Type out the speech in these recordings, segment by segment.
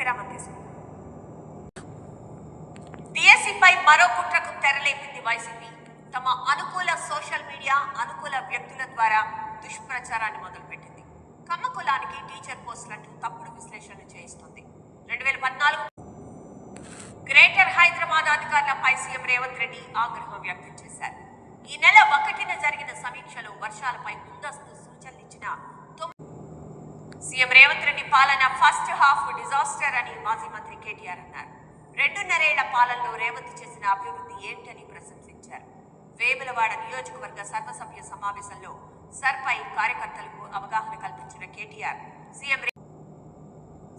విరామం తీసుకుందాం. డిఎస్సిపై మరో కుట్రకు తెరలేపింది వైసీపీ. తమ అనుకూల సోషల్ మీడియా, అనుకూల వ్యక్తుల ద్వారా దుష్ప్రచారాన్ని మొదలుపెట్టింది. కమ్మ కులానికి టీచర్ పోస్టులంటూ తప్పుడు విశ్లేషణలు చేయిస్తోంది. 2014 గ్రేటర్ హైదరాబాద్ అధికారులపై సీఎం రేవంత్ రెడ్డి ఆగ్రహం వ్యక్తం చేశారు. ఈ నెల 1న జరిగిన సమీక్షలో వర్షాలపై ముందస్తు సూచనలిచ్చిన సీఎం రేవంత్ రెడ్డి పాలన ఫస్ట్ హాఫ్ డిజాస్టర్ అని మాజీ మంత్రి కేటీఆర్ అన్నారు. 2.5 ఏళ్ల పాలనలో రేవంత్ చేసిన అభివృద్ధి ఏంటని ప్రశంసించారు. వేములవాడ నియోజకవర్గ సర్వసభ్య సమావేశంలో సర్పై కార్యకర్తలకు అవగాహన కల్పించిన కేటీఆర్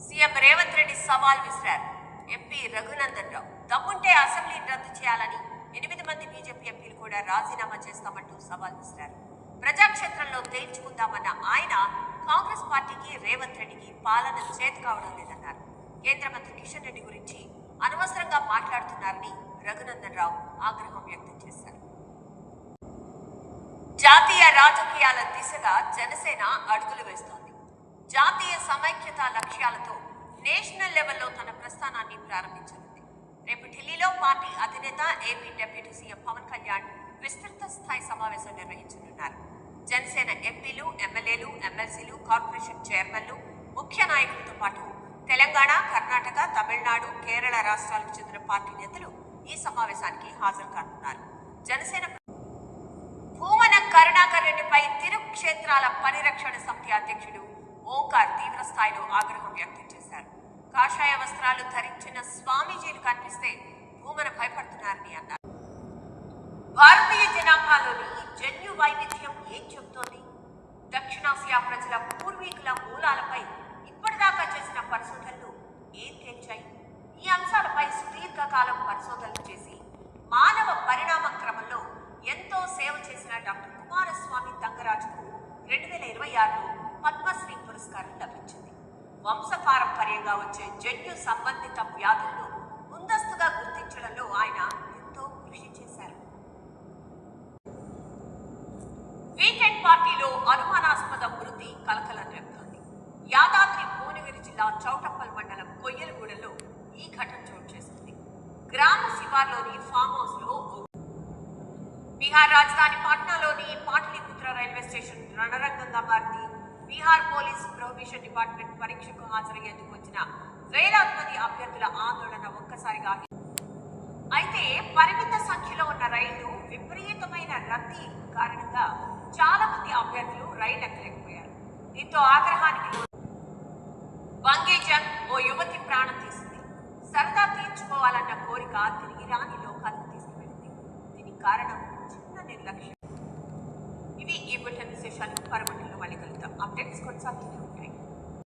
సీఎం రేవంత్ రెడ్డి సవాల్ విసిరారు. ఎంపీ రఘునందన్ రావు దమ్ముంటే అసెంబ్లీని రద్దు చేయాలని 8 మంది బీజేపీ ఎంపీలు కూడా రాజీనామా చేస్తామంటూ సవాల్ విసిరారు. ప్రజాక్షేత్రంలో తేల్చుకుందామన్న ఆయన కాంగ్రెస్ పార్టీకి రేవంత్ రెడ్డికి పాలన చేత కావడం లేదన్నారు. కేంద్ర మంత్రి కిషన్ రెడ్డి గురించి అనవసరంగా మాట్లాడుతున్నారని రఘునందన్ రావు ఆగ్రహం వ్యక్తం చేశారు. జాతీయ రాజకీయాల దిశగా జనసేన అడుగులు వేస్తోంది. జాతీయ సమైక్యత లక్ష్యాలతో నేషనల్ లెవెల్లో తన ప్రస్థానాన్ని ప్రారంభించనుంది. రేపు ఢిల్లీలో పార్టీ అధినేత AP deputy CM Pawan Kalyan విస్తృత స్థాయి సమావేశం నిర్వహించనున్నారు. జనసేన ఎంపీలు, ఎమ్మెల్యేలు, ఎమ్మెల్సీలు, కార్పొరేషన్ చైర్మన్లు, ముఖ్య నాయకులతో పాటు తెలంగాణ, కర్ణాటక, తమిళనాడు, కేరళ రాష్ట్రాలకు చెందిన పార్టీ నేతలు ఈ సమావేశానికి హాజరు కానున్నారు. జనసేన భూమన కరుణాకర్ రెడ్డిపై తిరుక్షేత్రాల పరిరక్షణ సమితి అధ్యక్షుడు ఓంకార్ తీవ్ర స్థాయిలో ఆగ్రహం వ్యక్తం చేశారు. కాషాయ వస్త్రాలు ధరించిన స్వామీజీలు కనిపిస్తే భూమన భయపడుతున్నారని అన్నారు. భారతీయ జనాభాలోని జన్యు వైవిధ్యం ఏం చెబుతోంది? దక్షిణాసియా ప్రజల పూర్వీకుల మూలాలపై ఇప్పటిదాకా చేసిన పరిశోధనలు ఏం తేల్చాయి? ఈ అంశాలపై సుదీర్ఘకాలం పరిశోధనలు చేసి మానవ పరిణామ క్రమంలో ఎంతో సేవ చేసిన డాక్టర్ కుమారస్వామి తంగరాజుకు 2026లో పద్మశ్రీ పురస్కారం లభించింది. వంశపారంపర్యంగా వచ్చే జన్యు సంబంధిత వ్యాధులను ముందస్తుగా గుర్తించడంలో ఆయన ఎంతో కృషి చేశారు. వీకెండ్ పార్టీలో అనుమానాస్పద మృతి కలకలం రేపుతోంది. యాదాద్రి భువనగిరి జిల్లా చౌటప్పల్ మండలం కొయ్యలగూడలో ఈ ఘటన చోటు చేసుకుంది. గ్రామ శివార్లోని ఫామ్ హౌస్ లో బీహార్ రాజధాని పాట్నాలోని పాటలీపుత్ర రైల్వే స్టేషన్ రణరంగంగా మారింది. బీహార్ పోలీస్ ప్రొహిబిషన్ డిపార్ట్మెంట్ పరీక్షకు హాజరయ్యేందుకు వచ్చిన వేలాది మంది అభ్యర్థుల ఆందోళన ఒక్కసారిగా అయితే పరిమిత సంఖ్యలో ఉన్న రైళ్లు విపరీతమైన రద్దీ కారణంగా చాలా మంది అభ్యర్థులు రైలు ఎక్కలేకపోయారు. దీంతో ఆగ్రహానికి బంగీజంగ్ ఓ యువతి ప్రాణం తీసింది. సరదా తీర్చుకోవాలన్న కోరిక తిరిగి రాని లోకాలకు తీసుకువెళ్ళింది. దీనికి కారణం చిన్న నిర్లక్ష్యం. ఇవి ఈ బులెటిన్ విశేషాలు. పరమటిలో మళ్ళీ కలుద్దాం. అప్డేట్స్ కొనసాగుతున్నాయి.